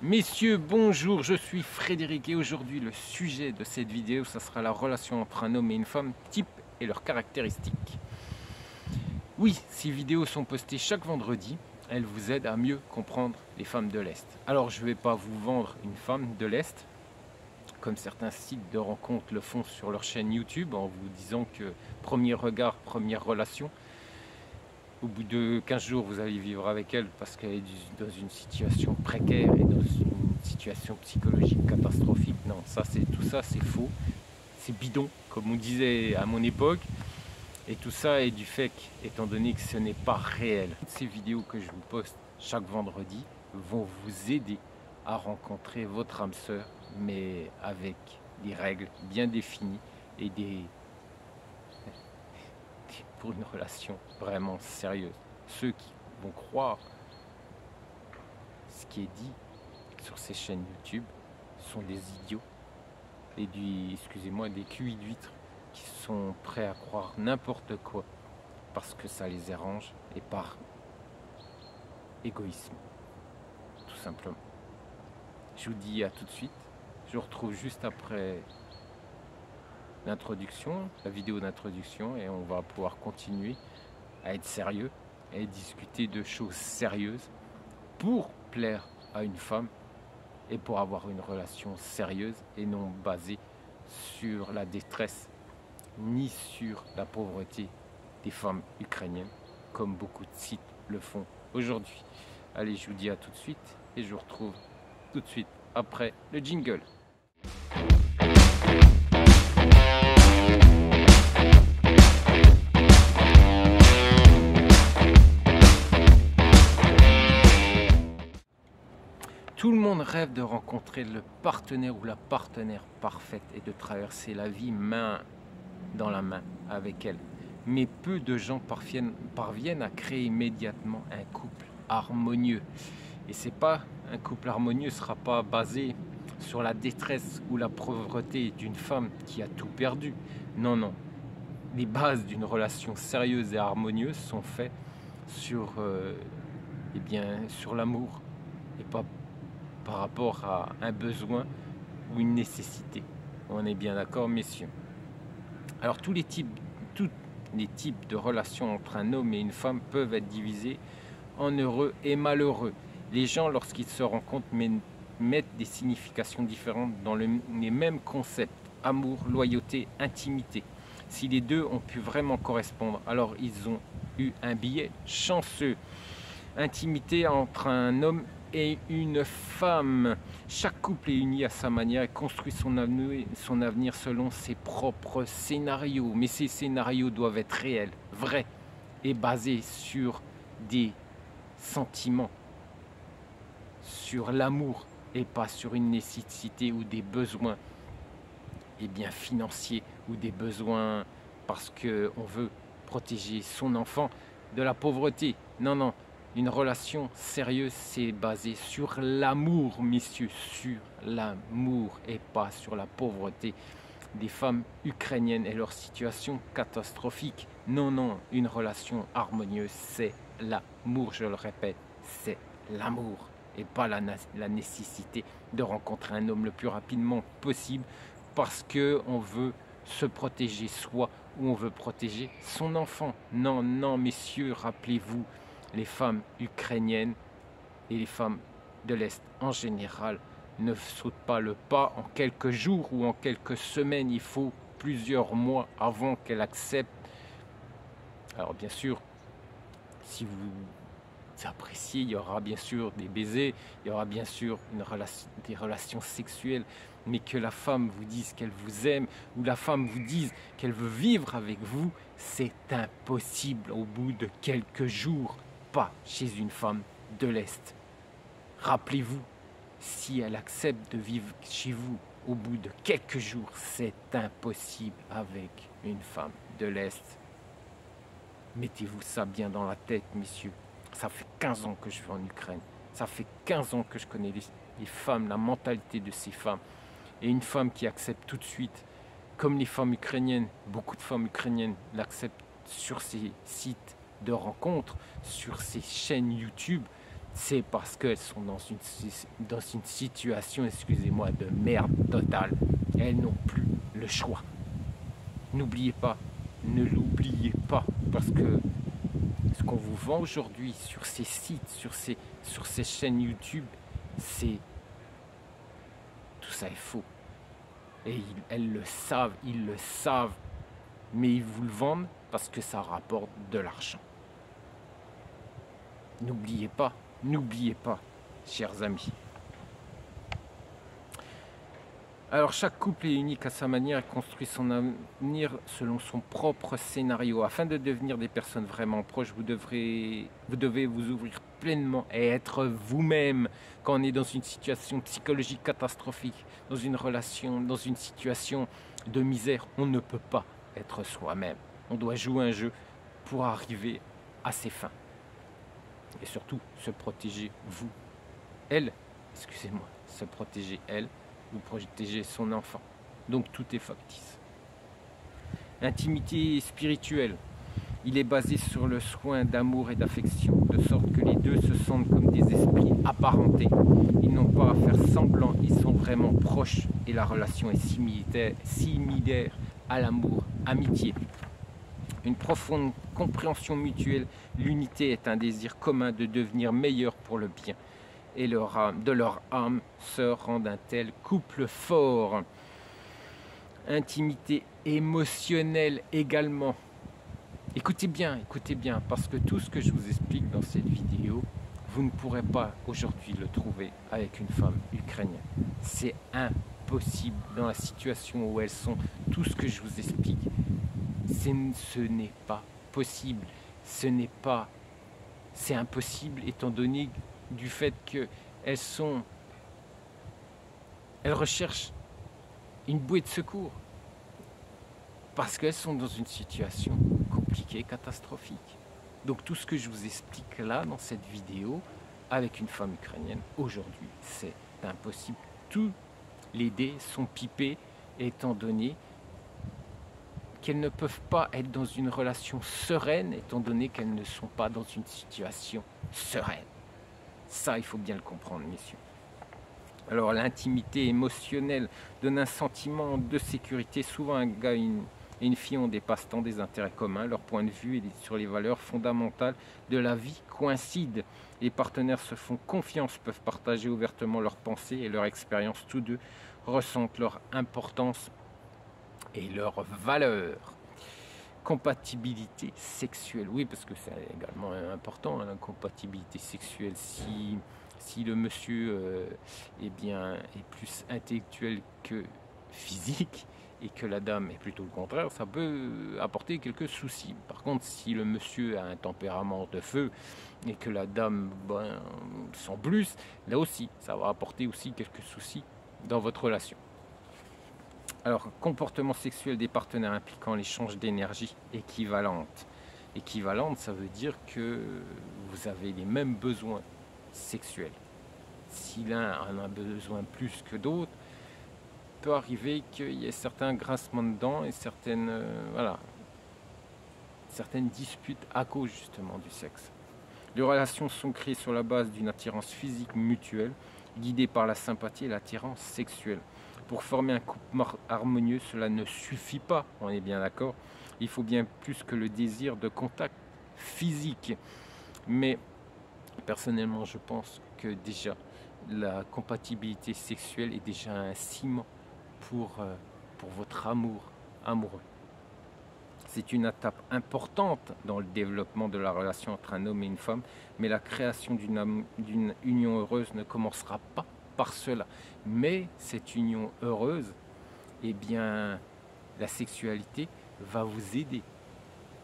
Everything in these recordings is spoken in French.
Messieurs, bonjour, je suis Frédéric et aujourd'hui le sujet de cette vidéo, ça sera la relation entre un homme et une femme, type et leurs caractéristiques. Oui, ces vidéos sont postées chaque vendredi, elles vous aident à mieux comprendre les femmes de l'Est. Alors je ne vais pas vous vendre une femme de l'Est, comme certains sites de rencontres le font sur leur chaîne YouTube, en vous disant que premier regard, première relation. Au bout de 15 jours, vous allez vivre avec elle parce qu'elle est dans une situation précaire et dans une situation psychologique catastrophique. Non, tout ça, c'est faux. C'est bidon, comme on disait à mon époque. Et tout ça est du fake, étant donné que ce n'est pas réel. Toutes ces vidéos que je vous poste chaque vendredi vont vous aider à rencontrer votre âme sœur, mais avec des règles bien définies et pour une relation vraiment sérieuse. Ceux qui vont croire ce qui est dit sur ces chaînes YouTube sont des idiots et des cuits d'huîtres qui sont prêts à croire n'importe quoi parce que ça les arrange et par égoïsme, tout simplement. Je vous dis à tout de suite. Je vous retrouve juste après l'introduction, la vidéo d'introduction, et on va pouvoir continuer à être sérieux et discuter de choses sérieuses pour plaire à une femme et pour avoir une relation sérieuse et non basée sur la détresse ni sur la pauvreté des femmes ukrainiennes comme beaucoup de sites le font aujourd'hui. Allez, je vous dis à tout de suite et je vous retrouve tout de suite après le jingle. Tout le monde rêve de rencontrer le partenaire ou la partenaire parfaite et de traverser la vie main dans la main avec elle. Mais peu de gens parviennent à créer immédiatement un couple harmonieux. Et c'est pas un couple harmonieux ne sera pas basé sur la détresse ou la pauvreté d'une femme qui a tout perdu. Non, non. Les bases d'une relation sérieuse et harmonieuse sont faites sur l'amour et pas par rapport à un besoin ou une nécessité. On est bien d'accord, messieurs? Alors tous les types de relations entre un homme et une femme peuvent être divisés en heureux et malheureux. Les gens, lorsqu'ils se rencontrent, mettent des significations différentes dans les mêmes concepts: amour, loyauté, intimité. Si les deux ont pu vraiment correspondre, alors ils ont eu un billet chanceux. Intimité entre un homme et une femme. Chaque couple est uni à sa manière et construit son avenir selon ses propres scénarios. Mais ces scénarios doivent être réels, vrais et basés sur des sentiments, sur l'amour et pas sur une nécessité ou des besoins financiers ou des besoins parce qu'on veut protéger son enfant de la pauvreté. Non, non. Une relation sérieuse, c'est basé sur l'amour, messieurs, sur l'amour et pas sur la pauvreté des femmes ukrainiennes et leur situation catastrophique. Non, non, une relation harmonieuse, c'est l'amour, je le répète, c'est l'amour et pas la nécessité de rencontrer un homme le plus rapidement possible parce qu'on veut se protéger soi ou on veut protéger son enfant. Non, non, messieurs, rappelez-vous, les femmes ukrainiennes et les femmes de l'Est en général ne sautent pas le pas en quelques jours ou en quelques semaines. Il faut plusieurs mois avant qu'elles acceptent. Alors bien sûr, si vous appréciez, il y aura bien sûr des baisers, il y aura bien sûr des relations sexuelles, mais que la femme vous dise qu'elle vous aime ou la femme vous dise qu'elle veut vivre avec vous, c'est impossible au bout de quelques jours. Pas chez une femme de l'Est. Rappelez-vous, si elle accepte de vivre chez vous au bout de quelques jours, c'est impossible avec une femme de l'Est. Mettez-vous ça bien dans la tête, messieurs. Ça fait 15 ans que je vais en Ukraine. Ça fait 15 ans que je connais les femmes, la mentalité de ces femmes. Et une femme qui accepte tout de suite, comme les femmes ukrainiennes, beaucoup de femmes ukrainiennes l'acceptent sur ces sites de rencontres, sur ces chaînes YouTube, c'est parce qu'elles sont dans une situation, excusez-moi, de merde totale. Elles n'ont plus le choix. N'oubliez pas, ne l'oubliez pas, parce que ce qu'on vous vend aujourd'hui sur ces sites, sur ces chaînes YouTube, c'est tout ça est faux. Et elles le savent, ils le savent, mais ils vous le vendent parce que ça rapporte de l'argent. N'oubliez pas, chers amis. Alors chaque couple est unique à sa manière et construit son avenir selon son propre scénario. Afin de devenir des personnes vraiment proches, vous devez vous ouvrir pleinement et être vous-même. Quand on est dans une situation psychologique catastrophique, dans une relation, dans une situation de misère, on ne peut pas être soi-même. On doit jouer un jeu pour arriver à ses fins. Et surtout, se protéger vous. Se protéger elle. Vous protégez son enfant. Donc tout est factice. Intimité spirituelle. Il est basé sur le soin d'amour et d'affection, de sorte que les deux se sentent comme des esprits apparentés. Ils n'ont pas à faire semblant, ils sont vraiment proches et la relation est similaire à l'amour, amitié. Une profonde compréhension mutuelle, l'unité est un désir commun de devenir meilleur pour le bien. Et de leur âme se rendent un tel couple fort. Intimité émotionnelle également. Écoutez bien, parce que tout ce que je vous explique dans cette vidéo, vous ne pourrez pas aujourd'hui le trouver avec une femme ukrainienne. C'est impossible dans la situation où elles sont. Tout ce que je vous explique, ce n'est pas possible. C'est impossible étant donné du fait qu'elles recherchent une bouée de secours parce qu'elles sont dans une situation compliquée, catastrophique. Donc tout ce que je vous explique là dans cette vidéo avec une femme ukrainienne aujourd'hui, c'est impossible. Tous les dés sont pipés étant donné qu'elles ne peuvent pas être dans une relation sereine étant donné qu'elles ne sont pas dans une situation sereine. Ça, il faut bien le comprendre, messieurs. Alors, l'intimité émotionnelle donne un sentiment de sécurité. Souvent, un gars et une fille ont des passe-temps, des intérêts communs. Leur point de vue sur les valeurs fondamentales de la vie coïncident. Les partenaires se font confiance, peuvent partager ouvertement leurs pensées et leurs expériences. Tous deux ressentent leur importance et leurs valeurs. Compatibilité sexuelle, oui, parce que c'est également important, hein, la compatibilité sexuelle. Si le monsieur est plus intellectuel que physique et que la dame est plutôt le contraire, ça peut apporter quelques soucis. Par contre, si le monsieur a un tempérament de feu et que la dame sans plus, là aussi, ça va apporter aussi quelques soucis dans votre relation. Alors, comportement sexuel des partenaires impliquant l'échange d'énergie équivalente. Équivalente, ça veut dire que vous avez les mêmes besoins sexuels. Si l'un en a besoin plus que d'autres, peut arriver qu'il y ait certains grincements de dents et certaines disputes à cause justement du sexe. Les relations sont créées sur la base d'une attirance physique mutuelle, guidée par la sympathie et l'attirance sexuelle. Pour former un couple harmonieux, cela ne suffit pas, on est bien d'accord. Il faut bien plus que le désir de contact physique. Mais personnellement, je pense que déjà, la compatibilité sexuelle est déjà un ciment pour votre amoureux. C'est une étape importante dans le développement de la relation entre un homme et une femme, mais la création d'une union heureuse ne commencera pas par cela. Mais cette union heureuse, eh bien, la sexualité va vous aider.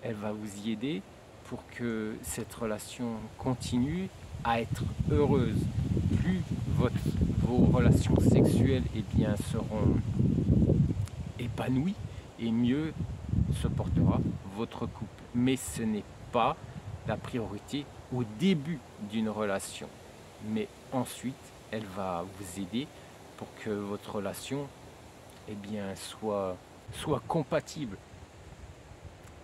Elle va vous y aider pour que cette relation continue à être heureuse. Plus vos relations sexuelles seront épanouies et mieux se portera votre couple. Mais ce n'est pas la priorité au début d'une relation. Mais ensuite, elle va vous aider pour que votre relation soit compatible.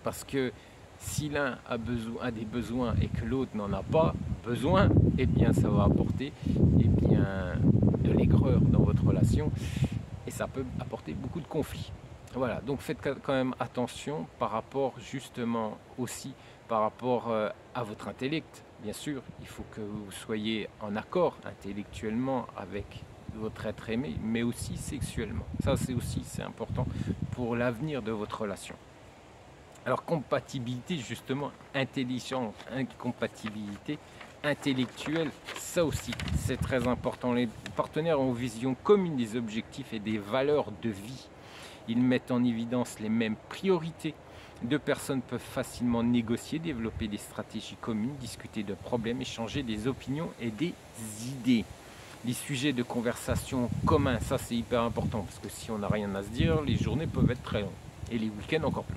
Parce que si l'un a des besoins et que l'autre n'en a pas, besoin, eh bien ça va apporter de l'aigreur dans votre relation et ça peut apporter beaucoup de conflits. Voilà, donc faites quand même attention par rapport justement aussi par rapport à votre intellect. Bien sûr, il faut que vous soyez en accord intellectuellement avec votre être aimé, mais aussi sexuellement. Ça, c'est important pour l'avenir de votre relation. Alors, compatibilité, justement, intelligente, incompatibilité intellectuelle, ça aussi, c'est très important. Les partenaires ont une vision commune des objectifs et des valeurs de vie. Ils mettent en évidence les mêmes priorités. Deux personnes peuvent facilement négocier, développer des stratégies communes, discuter de problèmes, échanger des opinions et des idées. Les sujets de conversation communs, ça c'est hyper important parce que si on n'a rien à se dire, les journées peuvent être très longues et les week-ends encore plus.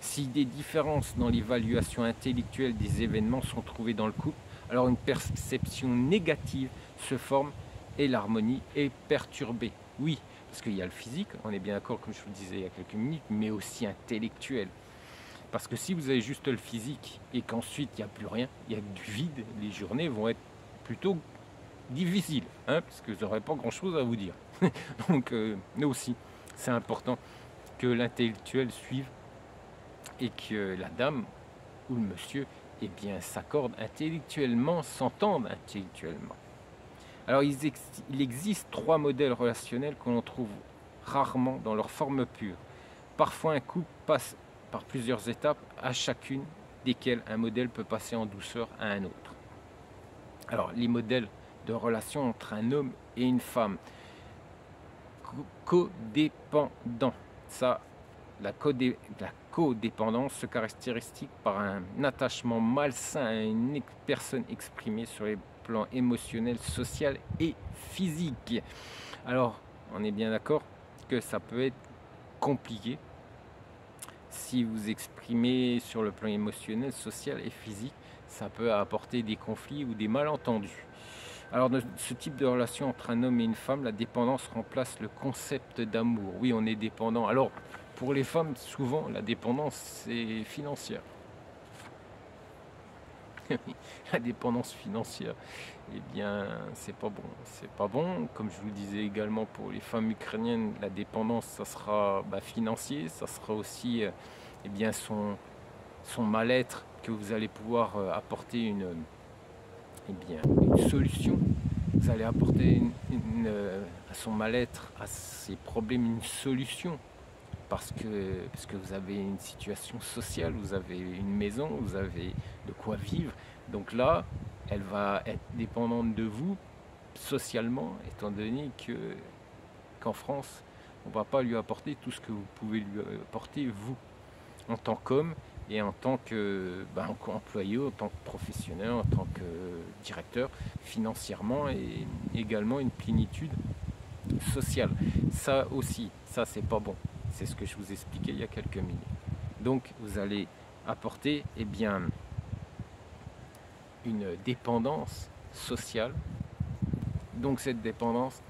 Si des différences dans l'évaluation intellectuelle des événements sont trouvées dans le couple, alors une perception négative se forme et l'harmonie est perturbée. Oui, parce qu'il y a le physique, on est bien d'accord comme je vous le disais il y a quelques minutes, mais aussi intellectuel. Parce que si vous avez juste le physique et qu'ensuite il n'y a plus rien, il y a du vide, les journées vont être plutôt difficiles, parce que vous n'aurez pas grand-chose à vous dire. Donc nous aussi, c'est important que l'intellectuel suive et que la dame ou le monsieur s'accorde intellectuellement, s'entende intellectuellement. Alors il existe 3 modèles relationnels que l'on trouve rarement dans leur forme pure. Parfois un couple passe par plusieurs étapes, à chacune desquelles un modèle peut passer en douceur à un autre. Alors les modèles de relation entre un homme et une femme. Codépendant. Ça, la codépendance se caractérise par un attachement malsain à une personne exprimée sur les plans émotionnel, social et physique. Alors, on est bien d'accord que ça peut être compliqué si vous exprimez sur le plan émotionnel, social et physique, ça peut apporter des conflits ou des malentendus. Alors, dans ce type de relation entre un homme et une femme, la dépendance remplace le concept d'amour. Oui, on est dépendant. Alors, pour les femmes, souvent, la dépendance, c'est financière. La dépendance financière, eh bien, c'est pas bon. C'est pas bon. Comme je vous le disais également pour les femmes ukrainiennes, la dépendance, ça sera financier, ça sera aussi son mal-être que vous allez pouvoir apporter une solution. Vous allez apporter à son mal-être, à ses problèmes, une solution. Parce que vous avez une situation sociale, vous avez une maison, vous avez de quoi vivre. Donc là, elle va être dépendante de vous socialement, étant donné qu'en France, on ne va pas lui apporter tout ce que vous pouvez lui apporter vous, en tant qu'homme et en tant qu'employé, en tant que professionnel, en tant que directeur, financièrement et également une plénitude sociale. Ça aussi, ça c'est pas bon. C'est ce que je vous expliquais il y a quelques minutes. Donc vous allez apporter une dépendance sociale. Donc cette dépendance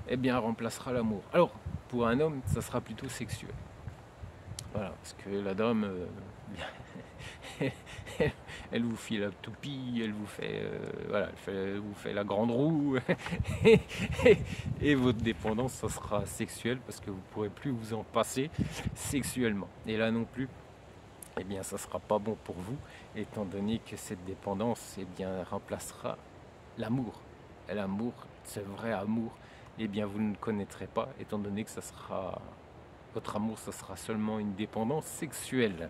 remplacera l'amour. Alors pour un homme, ça sera plutôt sexuel. Voilà, parce que la dame, elle vous fait la toupie, elle vous fait, elle vous fait la grande roue, et votre dépendance, ça sera sexuelle, parce que vous ne pourrez plus vous en passer sexuellement. Et là non plus, ça ne sera pas bon pour vous, étant donné que cette dépendance, remplacera l'amour. Et l'amour, ce vrai amour, vous ne le connaîtrez pas, étant donné que votre amour, ça sera seulement une dépendance sexuelle.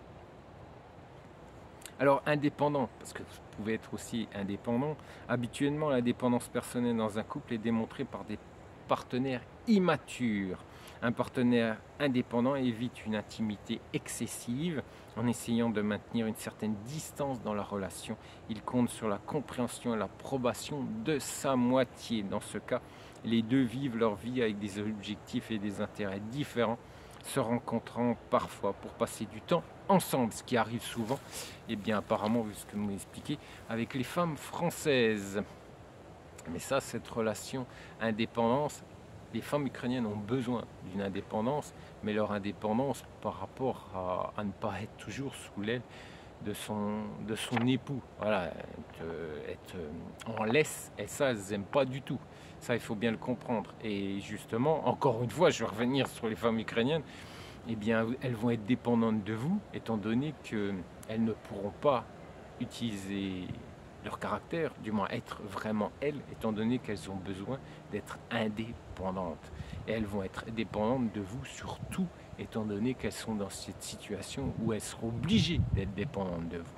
Alors indépendant, parce que vous pouvez être aussi indépendant. Habituellement, la dépendance personnelle dans un couple est démontrée par des partenaires immatures. Un partenaire indépendant évite une intimité excessive en essayant de maintenir une certaine distance dans la relation. Il compte sur la compréhension et l'approbation de sa moitié. Dans ce cas, les deux vivent leur vie avec des objectifs et des intérêts différents, se rencontrant parfois pour passer du temps ensemble, ce qui arrive souvent, apparemment, vu ce que vous m'expliquez, avec les femmes françaises. Mais ça, cette relation indépendance, les femmes ukrainiennes ont besoin d'une indépendance, mais leur indépendance par rapport à ne pas être toujours sous l'aile de son époux. voilà, être en laisse, et ça, elles n'aiment pas du tout. Ça, il faut bien le comprendre. Et justement, encore une fois, je vais revenir sur les femmes ukrainiennes, eh bien, elles vont être dépendantes de vous, étant donné qu'elles ne pourront pas utiliser leur caractère, du moins être vraiment elles, étant donné qu'elles ont besoin d'être indépendantes. Et elles vont être dépendantes de vous surtout, étant donné qu'elles sont dans cette situation où elles seront obligées d'être dépendantes de vous.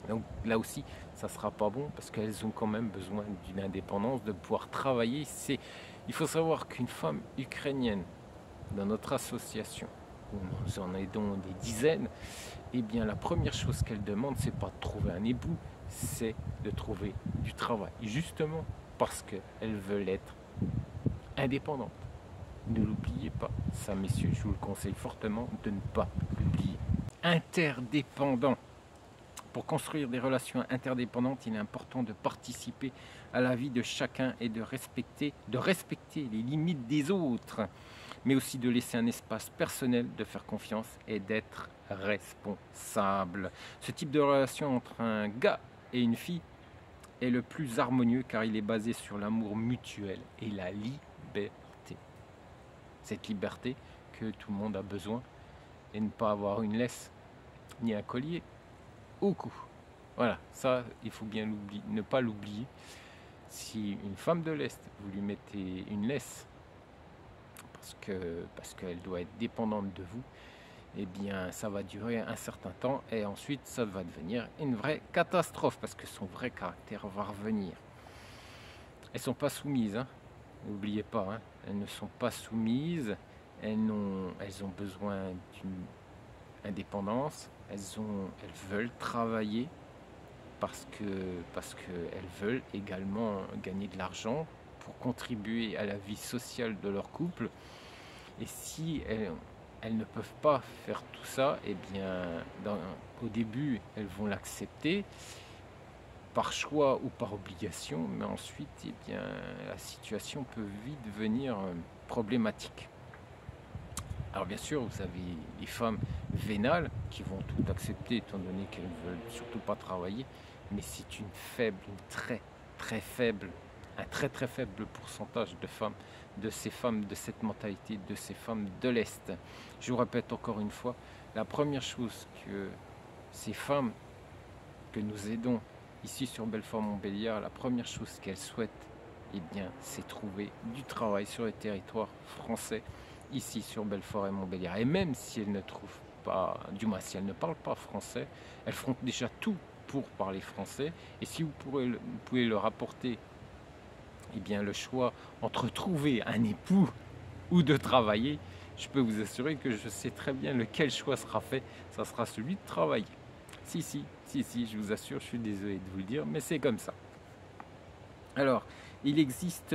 Donc là aussi, ça ne sera pas bon parce qu'elles ont quand même besoin d'une indépendance, de pouvoir travailler. Il faut savoir qu'une femme ukrainienne, dans notre association, où nous en aidons des dizaines, eh bien la première chose qu'elle demande, c'est pas de trouver un époux, c'est de trouver du travail. Justement parce qu'elles veulent être indépendantes. Ne l'oubliez pas, ça messieurs, je vous le conseille fortement de ne pas l'oublier. Interdépendant. Pour construire des relations interdépendantes, il est important de participer à la vie de chacun et de respecter les limites des autres, mais aussi de laisser un espace personnel, de faire confiance et d'être responsable. Ce type de relation entre un gars et une fille est le plus harmonieux car il est basé sur l'amour mutuel et la liberté. Cette liberté que tout le monde a besoin et ne pas avoir une laisse ni un collier au cou. Voilà, ça, il faut bien ne pas l'oublier. Si une femme de l'Est, vous lui mettez une laisse parce qu'elle doit être dépendante de vous, eh bien, ça va durer un certain temps et ensuite, ça va devenir une vraie catastrophe parce que son vrai caractère va revenir. Elles ne sont pas soumises, hein. N'oubliez pas, hein. Elles ne sont pas soumises, elles ont besoin d'une indépendance, elles veulent travailler parce qu'elles veulent également gagner de l'argent pour contribuer à la vie sociale de leur couple. Et si elles ne peuvent pas faire tout ça, eh bien, au début, elles vont l'accepter par choix ou par obligation, mais ensuite, eh bien, la situation peut vite devenir problématique. Alors bien sûr, vous avez les femmes vénales qui vont tout accepter étant donné qu'elles ne veulent surtout pas travailler, mais c'est un très très faible pourcentage de ces femmes, de cette mentalité, de ces femmes de l'Est. Je vous répète encore une fois, la première chose que ces femmes que nous aidons ici sur Belfort-Montbéliard, la première chose qu'elles souhaitent, eh bien, c'est trouver du travail sur le territoire français, ici sur Belfort et Montbéliard. Et même si elles ne trouvent pas, du moins si elles ne parlent pas français, elles feront déjà tout pour parler français. Et si vous pouvez leur apporter eh bien, le choix entre trouver un époux ou de travailler, je peux vous assurer que je sais très bien lequel choix sera fait. Ça sera celui de travailler. Si, je vous assure, je suis désolé de vous le dire, mais c'est comme ça. Alors, il existe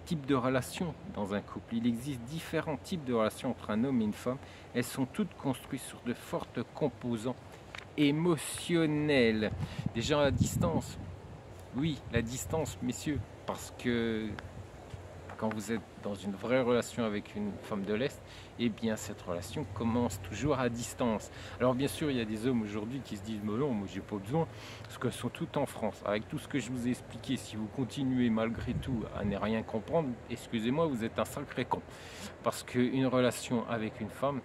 types de relations dans un couple. Il existe différents types de relations entre un homme et une femme. Elles sont toutes construites sur de fortes composants émotionnels. Déjà la distance. Oui, la distance, messieurs, parce que quand vous êtes dans une vraie relation avec une femme de l'Est, eh bien cette relation commence toujours à distance. Alors bien sûr, il y a des hommes aujourd'hui qui se disent mais non, moi j'ai pas besoin, parce qu'elles sont toutes en France. Avec tout ce que je vous ai expliqué, si vous continuez malgré tout à ne rien comprendre, excusez-moi, vous êtes un sacré con. Parce qu'une relation avec une femme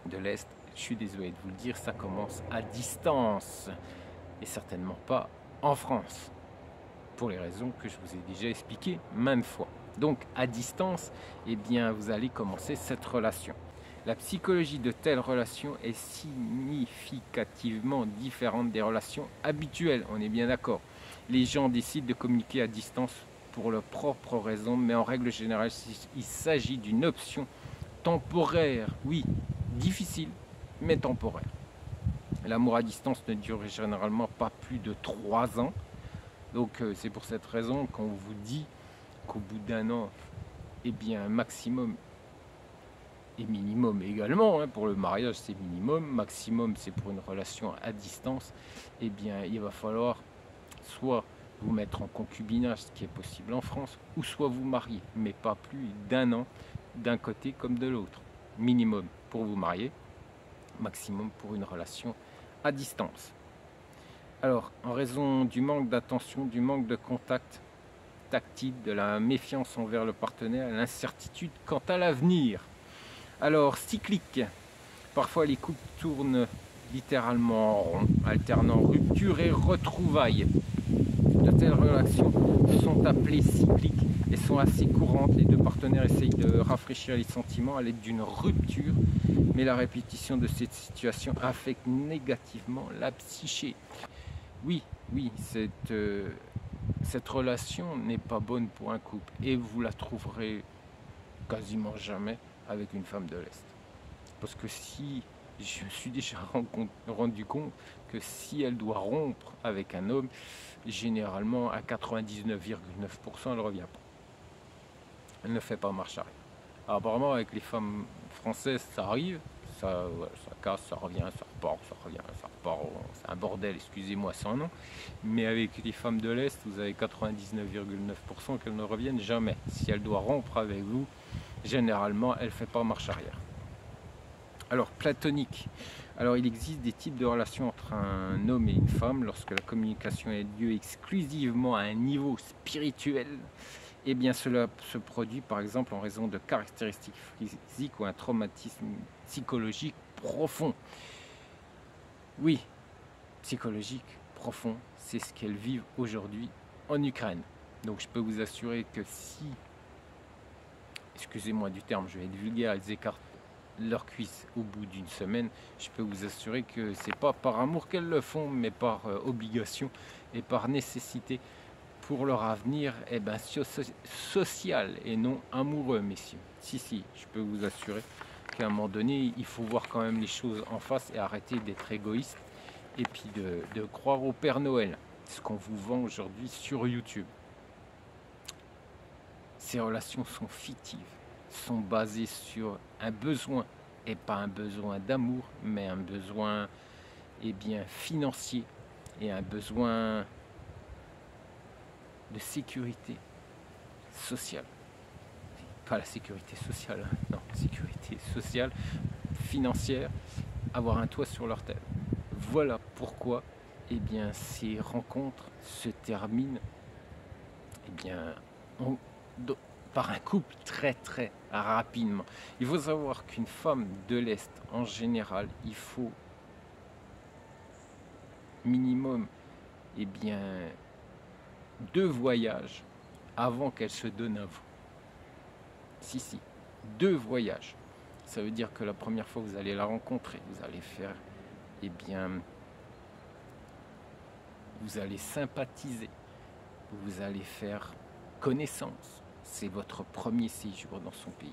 de l'Est, je suis désolé de vous le dire, ça commence à distance. Et certainement pas en France. Pour les raisons que je vous ai déjà expliquées maintes fois. Donc à distance, eh bien, vous allez commencer cette relation. La psychologie de telles relations est significativement différente des relations habituelles, on est bien d'accord. Les gens décident de communiquer à distance pour leurs propres raisons, mais en règle générale, il s'agit d'une option temporaire, oui, difficile, mais temporaire. L'amour à distance ne dure généralement pas plus de 3 ans. Donc c'est pour cette raison qu'on vous dit qu'au bout d'1 an, eh bien maximum et minimum également, hein, pour le mariage c'est minimum, maximum c'est pour une relation à distance, eh bien il va falloir soit vous mettre en concubinage, ce qui est possible en France, ou soit vous marier, mais pas plus d'1 an d'un côté comme de l'autre. Minimum pour vous marier, maximum pour une relation à distance. Alors, en raison du manque d'attention, du manque de contact tactile, de la méfiance envers le partenaire, l'incertitude quant à l'avenir. Alors, cyclique. Parfois, les couples tournent littéralement en rond, alternant rupture et retrouvailles. De telles relations sont appelées cycliques et sont assez courantes. Les deux partenaires essayent de rafraîchir les sentiments à l'aide d'une rupture, mais la répétition de cette situation affecte négativement la psyché. Oui, oui, cette relation n'est pas bonne pour un couple et vous la trouverez quasiment jamais avec une femme de l'Est. Parce que si je me suis déjà rendu compte que si elle doit rompre avec un homme, généralement à 99,9% elle ne revient pas. Elle ne fait pas marche arrière. Alors, apparemment avec les femmes françaises ça arrive, ça casse, ça revient, ça repart, ça revient, ça repart. C'est un bordel, excusez-moi sans nom. Mais avec les femmes de l'Est, vous avez 99,9% qu'elles ne reviennent jamais. Si elle doit rompre avec vous, généralement elle ne fait pas marche arrière. Alors, platonique. Alors, il existe des types de relations entre un homme et une femme lorsque la communication a lieu exclusivement à un niveau spirituel. Eh bien, cela se produit par exemple en raison de caractéristiques physiques ou un traumatisme psychologique profond. Oui, psychologique profond, c'est ce qu'elles vivent aujourd'hui en Ukraine. Donc, je peux vous assurer que si, excusez-moi du terme, je vais être vulgaire, elles écartent leurs cuisses au bout d'une semaine, je peux vous assurer que c'est pas par amour qu'elles le font, mais par obligation et par nécessité pour leur avenir social et non amoureux, messieurs. Si, je peux vous assurer qu'à un moment donné, il faut voir quand même les choses en face et arrêter d'être égoïste et puis de croire au Père Noël, ce qu'on vous vend aujourd'hui sur YouTube. Ces relations sont fictives, sont basées sur un besoin, et pas un besoin d'amour, mais un besoin financier et un besoin de sécurité sociale. Pas la sécurité sociale, non, sécurité sociale, financière, avoir un toit sur leur tête. Voilà pourquoi ces rencontres se terminent par un couple très très rapidement. Il faut savoir qu'une femme de l'Est, en général, il faut minimum 2 voyages avant qu'elle se donne à vous. Si, 2 voyages. Ça veut dire que la première fois vous allez la rencontrer, vous allez faire, vous allez sympathiser, vous allez faire connaissance. C'est votre premier séjour dans son pays.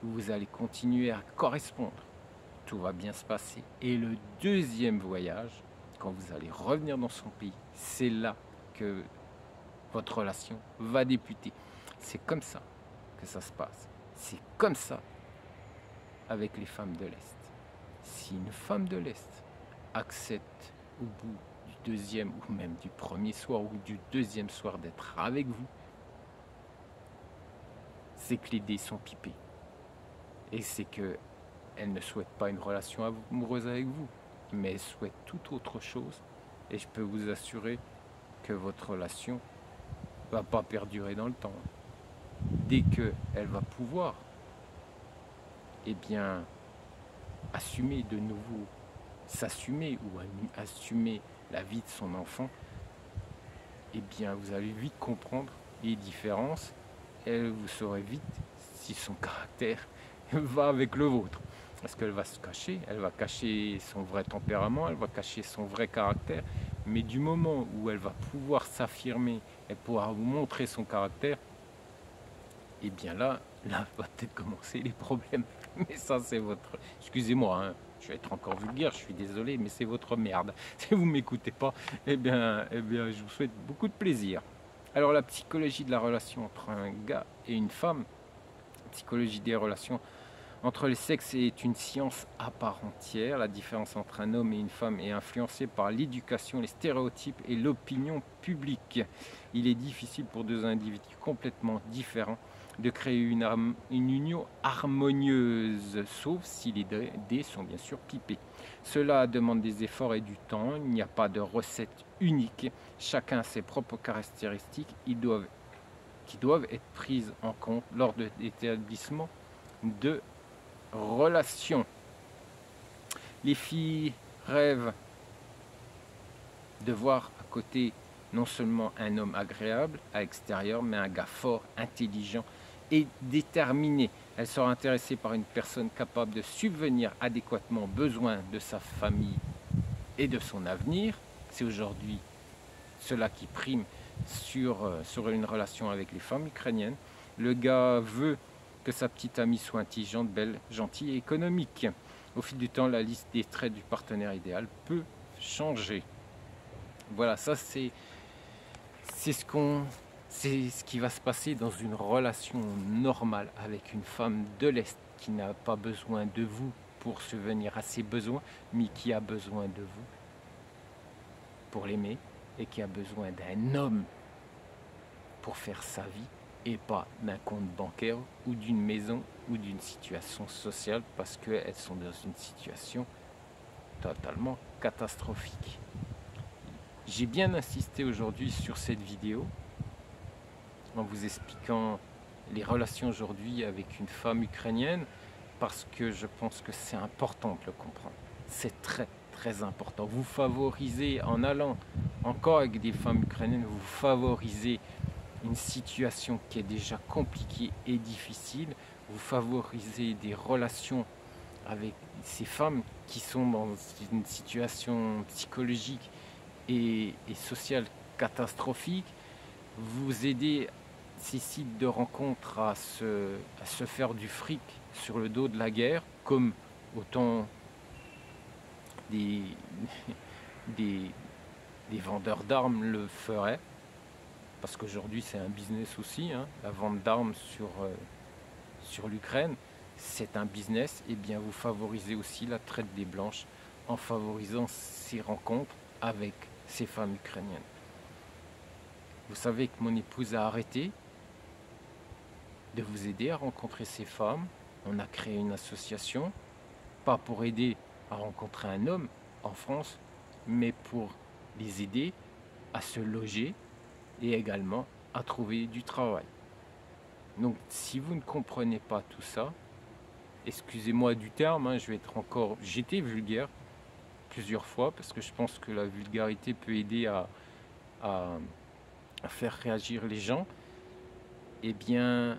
Vous allez continuer à correspondre. Tout va bien se passer. Et le deuxième voyage, quand vous allez revenir dans son pays, c'est là que votre relation va débuter. C'est comme ça que ça se passe. C'est comme ça avec les femmes de l'Est. Si une femme de l'Est accepte au bout du deuxième ou même du premier soir ou du deuxième soir d'être avec vous, c'est que les dés sont pipés. Et c'est qu'elle ne souhaite pas une relation amoureuse avec vous, mais elle souhaite toute autre chose. Et je peux vous assurer que votre relation ne va pas perdurer dans le temps. Dès qu'elle va pouvoir assumer de nouveau, s'assumer ou assumer la vie de son enfant, vous allez vite comprendre les différences et vous saurez vite si son caractère va avec le vôtre. Parce qu'elle va se cacher, elle va cacher son vrai tempérament, elle va cacher son vrai caractère, mais du moment où elle va pouvoir s'affirmer et pouvoir vous montrer son caractère, là va peut-être commencer les problèmes. Mais ça, c'est votre... Excusez-moi, hein, je vais être encore vulgaire, je suis désolé, mais c'est votre merde. Si vous ne m'écoutez pas, je vous souhaite beaucoup de plaisir. Alors, la psychologie de la relation entre un gars et une femme, la psychologie des relations entre les sexes est une science à part entière. La différence entre un homme et une femme est influencée par l'éducation, les stéréotypes et l'opinion publique. Il est difficile pour 2 individus complètement différents de créer une union harmonieuse, sauf si les dés sont bien sûr pipés. Cela demande des efforts et du temps. Il n'y a pas de recette unique. Chacun a ses propres caractéristiques qui doivent être prises en compte lors de l'établissement de relations. Les filles rêvent de voir à côté non seulement un homme agréable à l'extérieur, mais un gars fort, intelligent et déterminé. Elles sont intéressées par une personne capable de subvenir adéquatement aux besoins de sa famille et de son avenir. C'est aujourd'hui cela qui prime sur une relation avec les femmes ukrainiennes. Le gars veut que sa petite amie soit intelligente, belle, gentille et économique. Au fil du temps, la liste des traits du partenaire idéal peut changer. Voilà, ça c'est ce qui va se passer dans une relation normale avec une femme de l'Est qui n'a pas besoin de vous pour subvenir à ses besoins, mais qui a besoin de vous pour l'aimer et qui a besoin d'un homme pour faire sa vie et pas d'un compte bancaire ou d'une maison ou d'une situation sociale parce qu'elles sont dans une situation totalement catastrophique. J'ai bien insisté aujourd'hui sur cette vidéo en vous expliquant les relations aujourd'hui avec une femme ukrainienne parce que je pense que c'est important de le comprendre. C'est très très important. Vous favorisez, en allant encore avec des femmes ukrainiennes, vous favorisez une situation qui est déjà compliquée et difficile. Vous favorisez des relations avec ces femmes qui sont dans une situation psychologique et sociale catastrophique. Vous aidez ces sites de rencontres à se faire du fric sur le dos de la guerre, comme autant des vendeurs d'armes le feraient, parce qu'aujourd'hui c'est un business aussi, hein, la vente d'armes sur l'Ukraine, c'est un business. Et bien vous favorisez aussi la traite des blanches en favorisant ces rencontres avec ces femmes ukrainiennes. Vous savez que mon épouse a arrêté de vous aider à rencontrer ces femmes. On a créé une association, pas pour aider à rencontrer un homme en France, mais pour les aider à se loger et également à trouver du travail. Donc si vous ne comprenez pas tout ça, excusez-moi du terme, hein, j'étais vulgaire plusieurs fois parce que je pense que la vulgarité peut aider à faire réagir les gens. Eh bien,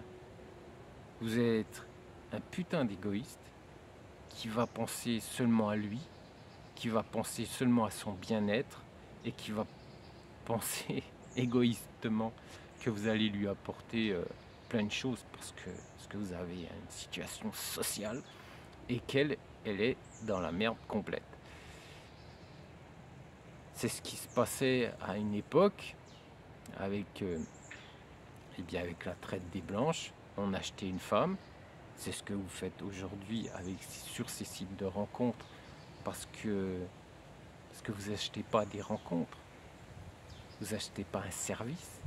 vous êtes un putain d'égoïste qui va penser seulement à lui, qui va penser seulement à son bien-être et qui va penser égoïstement que vous allez lui apporter plein de choses parce que vous avez une situation sociale et qu'elle est dans la merde complète. C'est ce qui se passait à une époque avec la traite des blanches. On achetait une femme. C'est ce que vous faites aujourd'hui sur ces sites de rencontres parce que vous n'achetez pas des rencontres, vous n'achetez pas un service,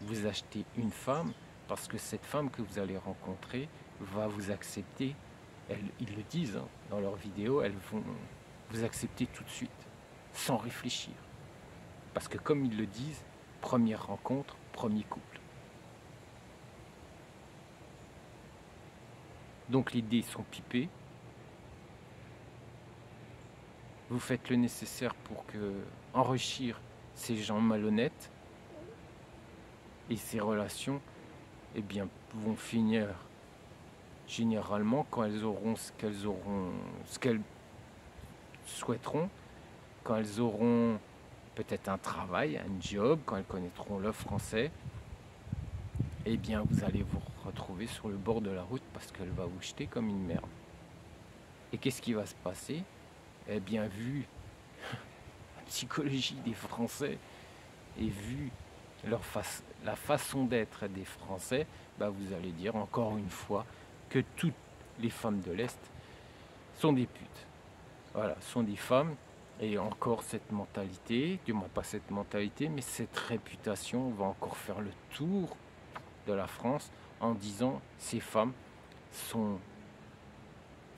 vous achetez une femme parce que cette femme que vous allez rencontrer va vous accepter. Ils le disent hein, dans leurs vidéos, elles vont vous accepter tout de suite, sans réfléchir. Parce que comme ils le disent, première rencontre, premier couple. Donc les dés sont pipés. Vous faites le nécessaire pour enrichir ces gens malhonnêtes. Et ces relations vont finir généralement quand elles auront ce qu'elles souhaiteront, quand elles auront peut-être un travail, un job, quand elles connaîtront le français. Eh bien, vous allez vous retrouver sur le bord de la route parce qu'elle va vous jeter comme une merde. Et qu'est-ce qui va se passer? Eh bien, vu la psychologie des Français et vu la façon d'être des Français, vous allez dire encore une fois que toutes les femmes de l'Est sont des putes. Voilà, sont des femmes. Et encore cette mentalité, du moins pas cette mentalité, mais cette réputation va encore faire le tour de la France en disant ces femmes sont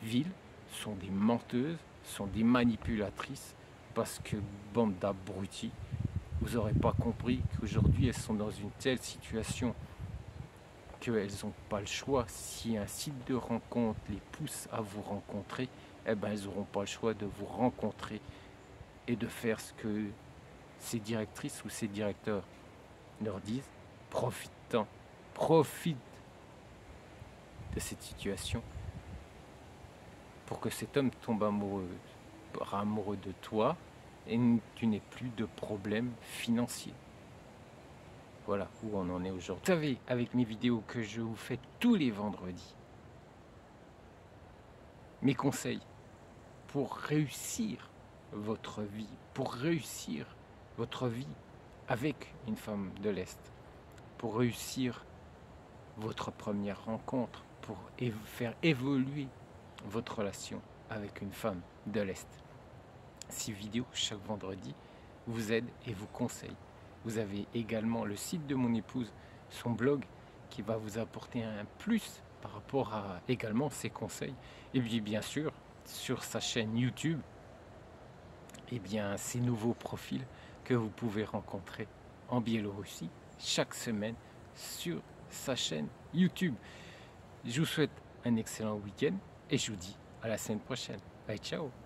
viles, sont des menteuses, sont des manipulatrices parce que, bande d'abrutis, vous n'aurez pas compris qu'aujourd'hui elles sont dans une telle situation qu'elles n'ont pas le choix. Si un site de rencontre les pousse à vous rencontrer, eh ben, elles n'auront pas le choix de vous rencontrer et de faire ce que ces directrices ou ces directeurs leur disent. Profite-en, profite de cette situation pour que cet homme tombe amoureux de toi et tu n'aies plus de problèmes financiers. Voilà où on en est aujourd'hui. Vous savez, avec mes vidéos que je vous fais tous les vendredis, mes conseils pour réussir votre vie, pour réussir votre vie avec une femme de l'Est, pour réussir votre première rencontre, pour faire évoluer votre relation avec une femme de l'Est. Ces vidéos chaque vendredi vous aident et vous conseillent. Vous avez également le site de mon épouse, son blog, qui va vous apporter un plus par rapport à également ses conseils. Et puis bien sûr, sur sa chaîne YouTube, et bien ces nouveaux profils que vous pouvez rencontrer en Biélorussie chaque semaine sur sa chaîne YouTube. Je vous souhaite un excellent week-end et je vous dis à la semaine prochaine. Bye, ciao.